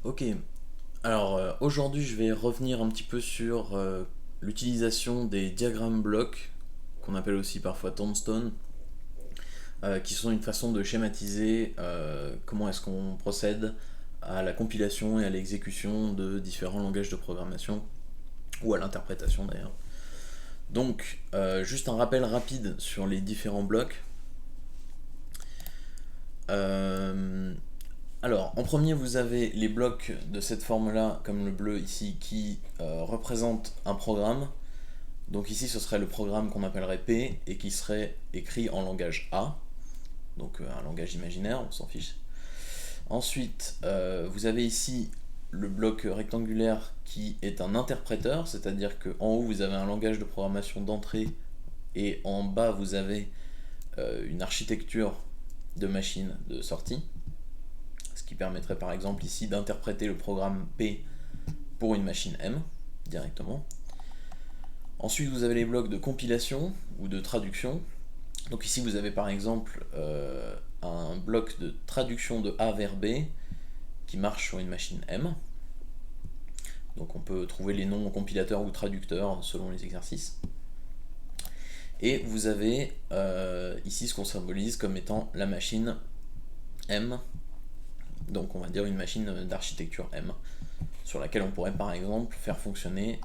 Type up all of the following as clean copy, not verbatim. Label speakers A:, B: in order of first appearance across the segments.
A: Ok, alors aujourd'hui je vais revenir un petit peu sur l'utilisation des diagrammes blocs, qu'on appelle aussi parfois tombstone, qui sont une façon de schématiser comment est-ce qu'on procède à la compilation et à l'exécution de différents langages de programmation, ou à l'interprétation d'ailleurs. Donc, juste un rappel rapide sur les différents blocs. Euh, Alors, en premier, vous avez les blocs de cette forme-là, comme le bleu ici, qui représentent un programme. Donc ici, ce serait le programme qu'on appellerait P et qui serait écrit en langage A, donc un langage imaginaire, on s'en fiche. Ensuite, vous avez ici le bloc rectangulaire qui est un interpréteur, c'est-à-dire qu'en haut, vous avez un langage de programmation d'entrée et en bas, vous avez une architecture de machine de sortie, ce qui permettrait par exemple ici d'interpréter le programme P pour une machine M directement. Ensuite, vous avez les blocs de compilation ou de traduction. Donc ici, vous avez par exemple un bloc de traduction de A vers B qui marche sur une machine M. Donc on peut trouver les noms compilateurs ou traducteurs selon les exercices. Et vous avez ici ce qu'on symbolise comme étant la machine M. Donc on va dire une machine d'architecture M, sur laquelle on pourrait par exemple faire fonctionner,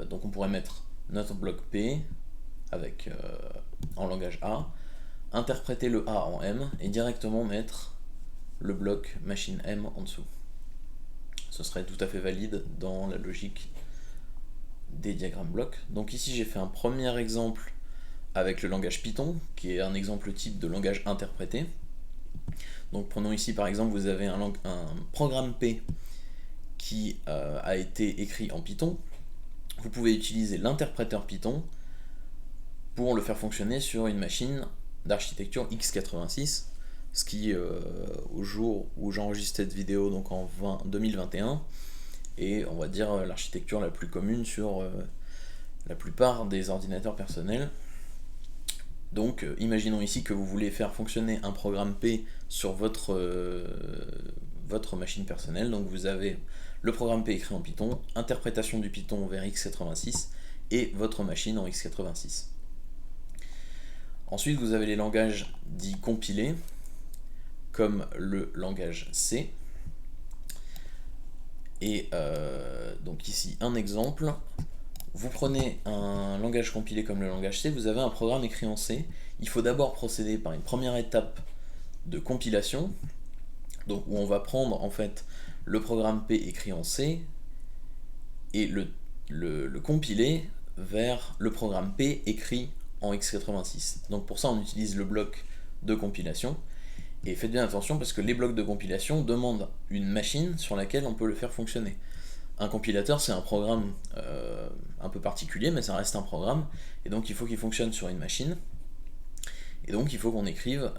A: donc on pourrait mettre notre bloc P avec en langage A, interpréter le A en M et directement mettre le bloc machine M en dessous. Ce serait tout à fait valide dans la logique des diagrammes blocs. Donc ici j'ai fait un premier exemple avec le langage Python, qui est un exemple type de langage interprété. Donc prenons ici par exemple, vous avez un programme P qui a été écrit en Python. Vous pouvez utiliser l'interpréteur Python pour le faire fonctionner sur une machine d'architecture x86, ce qui, au jour où j'enregistre cette vidéo, donc en 2021, est, on va dire, l'architecture la plus commune sur la plupart des ordinateurs personnels. Donc, imaginons ici que vous voulez faire fonctionner un programme P sur votre machine personnelle. Donc, vous avez le programme P écrit en Python, interprétation du Python vers x86 et votre machine en x86. Ensuite, vous avez les langages dits compilés, comme le langage C. Et donc ici, un exemple. Vous prenez un langage compilé comme le langage C, vous avez un programme écrit en C. Il faut d'abord procéder par une première étape de compilation, donc où on va prendre en fait le programme P écrit en C et le compiler vers le programme P écrit en x86. Donc pour ça on utilise le bloc de compilation. Et faites bien attention parce que les blocs de compilation demandent une machine sur laquelle on peut le faire fonctionner. Un compilateur, c'est un programme un peu particulier, mais ça reste un programme, et donc il faut qu'il fonctionne sur une machine. Et donc il faut qu'on écrive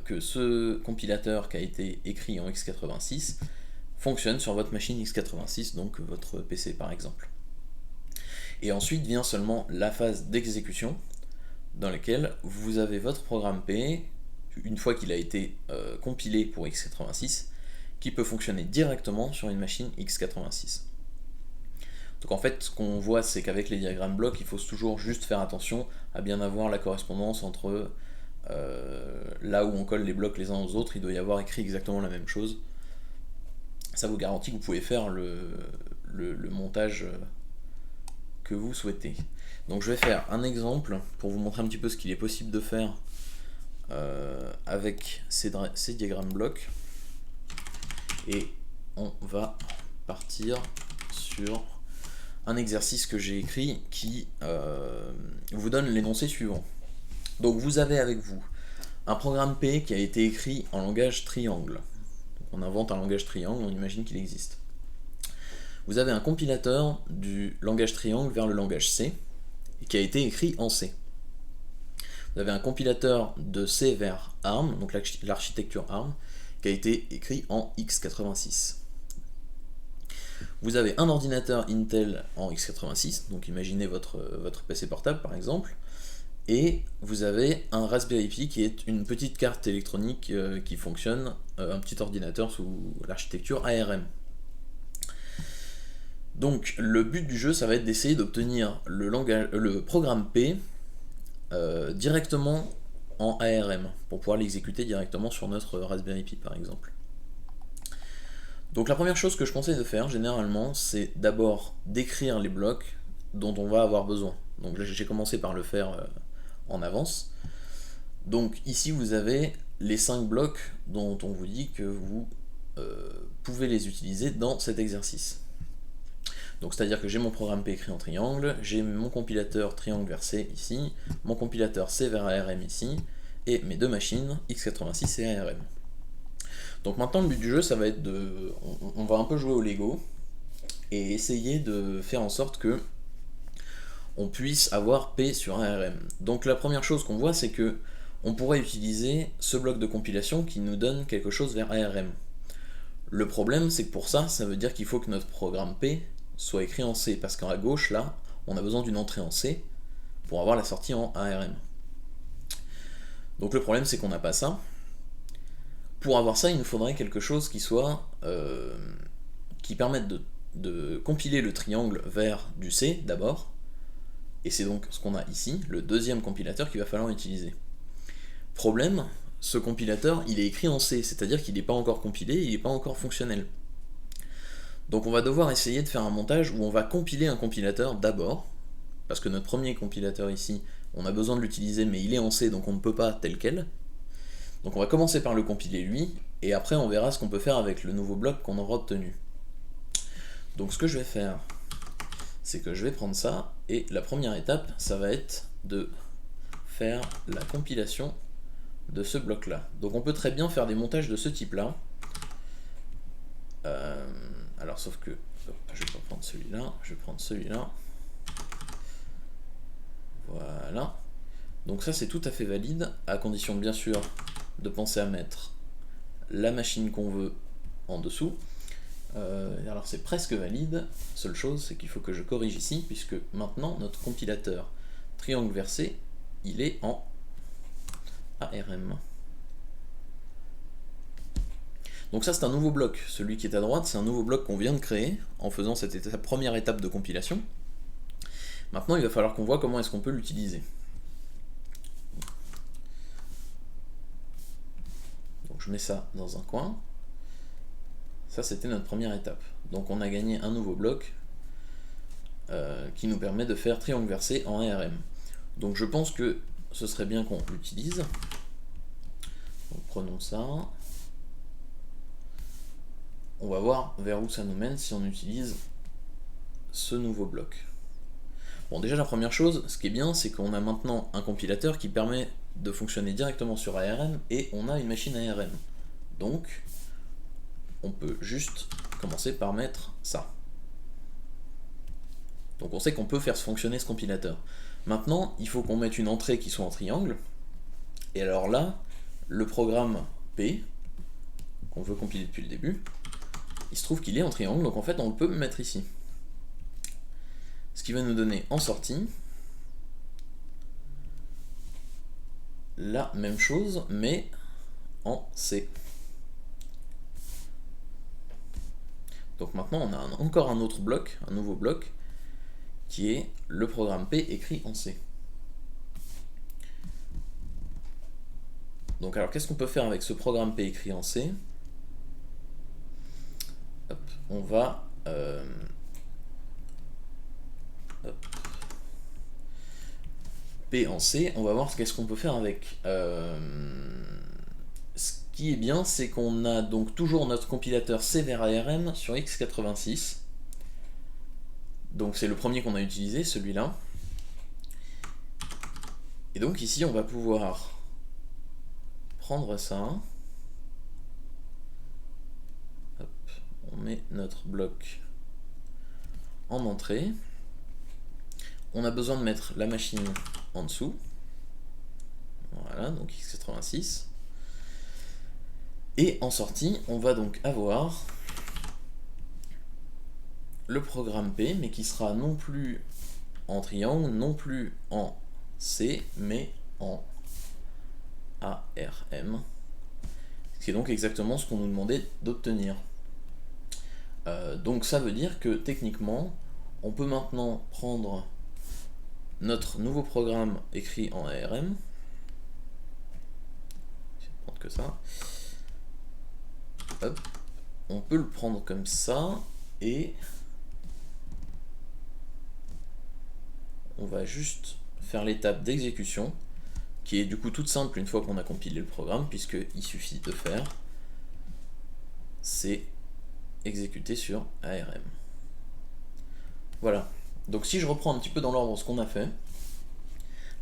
A: que ce compilateur qui a été écrit en x86 fonctionne sur votre machine x86, donc votre PC par exemple. Et ensuite vient seulement la phase d'exécution, dans laquelle vous avez votre programme P, une fois qu'il a été compilé pour x86, qui peut fonctionner directement sur une machine x86. Donc en fait, ce qu'on voit, c'est qu'avec les diagrammes blocs, il faut toujours juste faire attention à bien avoir la correspondance entre là où on colle les blocs les uns aux autres, il doit y avoir écrit exactement la même chose. Ça vous garantit que vous pouvez faire le montage que vous souhaitez. Donc je vais faire un exemple pour vous montrer un petit peu ce qu'il est possible de faire avec ces diagrammes blocs. Et on va partir sur un exercice que j'ai écrit qui vous donne l'énoncé suivant. Donc vous avez avec vous un programme P qui a été écrit en langage triangle. Donc on invente un langage triangle, on imagine qu'il existe. Vous avez un compilateur du langage triangle vers le langage C qui a été écrit en C. Vous avez un compilateur de C vers ARM, donc l'architecture ARM, qui a été écrit en x86. Vous avez un ordinateur Intel en x86, donc imaginez votre PC portable par exemple, et vous avez un Raspberry Pi qui est une petite carte électronique qui fonctionne, un petit ordinateur sous l'architecture ARM. Donc le but du jeu, ça va être d'essayer d'obtenir le programme P directement en ARM, pour pouvoir l'exécuter directement sur notre Raspberry Pi par exemple. Donc la première chose que je conseille de faire généralement, c'est d'abord d'écrire les blocs dont on va avoir besoin. Donc j'ai commencé par le faire en avance. Donc ici vous avez les 5 blocs dont on vous dit que vous pouvez les utiliser dans cet exercice. Donc c'est-à-dire que j'ai mon programme P écrit en triangle, j'ai mon compilateur triangle vers C ici, mon compilateur C vers ARM ici, et mes deux machines x86 et ARM. Donc maintenant le but du jeu, ça va être de... On va un peu jouer au Lego, et essayer de faire en sorte que on puisse avoir P sur ARM. Donc la première chose qu'on voit, c'est que on pourrait utiliser ce bloc de compilation qui nous donne quelque chose vers ARM. Le problème, c'est que pour ça, ça veut dire qu'il faut que notre programme P soit écrit en C, parce qu'à gauche, là, on a besoin d'une entrée en C pour avoir la sortie en ARM. Donc le problème, c'est qu'on n'a pas ça. Pour avoir ça, il nous faudrait quelque chose qui soit qui permette de compiler le triangle vers du C d'abord, et c'est donc ce qu'on a ici, le deuxième compilateur qu'il va falloir utiliser. Problème, ce compilateur, il est écrit en C, c'est-à-dire qu'il n'est pas encore compilé, il n'est pas encore fonctionnel. Donc on va devoir essayer de faire un montage où on va compiler un compilateur d'abord, parce que notre premier compilateur ici, on a besoin de l'utiliser, mais il est en C, donc on ne peut pas tel quel. Donc on va commencer par le compiler lui, et après on verra ce qu'on peut faire avec le nouveau bloc qu'on aura obtenu. Donc ce que je vais faire, c'est que je vais prendre ça, et la première étape, ça va être de faire la compilation de ce bloc là. Donc on peut très bien faire des montages de ce type là. Alors sauf que, je vais pas prendre celui-là, je vais prendre celui-là. Voilà. Donc ça c'est tout à fait valide, à condition bien sûr de penser à mettre la machine qu'on veut en dessous. Alors c'est presque valide, seule chose c'est qu'il faut que je corrige ici, puisque maintenant notre compilateur triangle versé, il est en ARM. Donc ça c'est un nouveau bloc, celui qui est à droite c'est un nouveau bloc qu'on vient de créer en faisant cette première étape de compilation. Maintenant il va falloir qu'on voit comment est-ce qu'on peut l'utiliser. Donc je mets ça dans un coin. Ça c'était notre première étape. Donc on a gagné un nouveau bloc qui nous permet de faire triangle versé en ARM. Donc je pense que ce serait bien qu'on l'utilise. Donc prenons ça. On va voir vers où ça nous mène si on utilise ce nouveau bloc. Bon, déjà la première chose, ce qui est bien, c'est qu'on a maintenant un compilateur qui permet de fonctionner directement sur ARM, et on a une machine ARM. Donc, on peut juste commencer par mettre ça. Donc on sait qu'on peut faire fonctionner ce compilateur. Maintenant, il faut qu'on mette une entrée qui soit en triangle, et alors là, le programme P, qu'on veut compiler depuis le début, il se trouve qu'il est en triangle, donc en fait on peut le mettre ici. Ce qui va nous donner en sortie la même chose, mais en C. Donc maintenant on a encore un autre bloc, un nouveau bloc, qui est le programme P écrit en C. Donc alors qu'est-ce qu'on peut faire avec ce programme P écrit en C? Hop, on va P en C, on va voir qu'est-ce qu'on peut faire avec. Ce qui est bien, c'est qu'on a donc toujours notre compilateur C vers ARM sur x86. Donc c'est le premier qu'on a utilisé, celui-là. Et donc ici, on va pouvoir prendre ça. Hop, on met notre bloc en entrée. On a besoin de mettre la machine en dessous. Voilà, donc x86. Et en sortie, on va donc avoir le programme P, mais qui sera non plus en triangle, non plus en C, mais en ARM. Ce qui est donc exactement ce qu'on nous demandait d'obtenir. Donc ça veut dire que techniquement, on peut maintenant prendre notre nouveau programme écrit en ARM, je vais prendre que ça, hop, on peut le prendre comme ça, et on va juste faire l'étape d'exécution, qui est du coup toute simple une fois qu'on a compilé le programme, puisqu'il suffit de faire c'est exécuter sur ARM. Voilà, donc si je reprends un petit peu dans l'ordre ce qu'on a fait,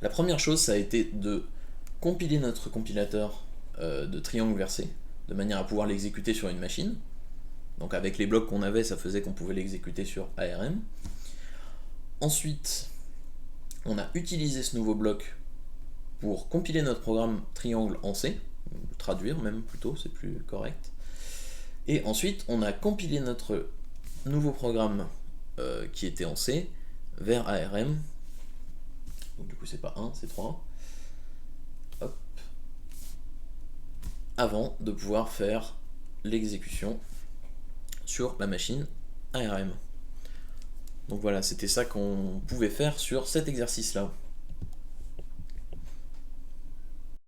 A: la première chose ça a été de compiler notre compilateur de triangle versé, de manière à pouvoir l'exécuter sur une machine. Donc avec les blocs qu'on avait, ça faisait qu'on pouvait l'exécuter sur ARM. Ensuite, on a utilisé ce nouveau bloc pour compiler notre programme triangle en C, traduire même plutôt, c'est plus correct. Et ensuite, on a compilé notre nouveau programme qui était en C vers ARM. Donc du coup, c'est pas 1, c'est 3. Hop. Avant de pouvoir faire l'exécution sur la machine ARM. Donc voilà, c'était ça qu'on pouvait faire sur cet exercice-là.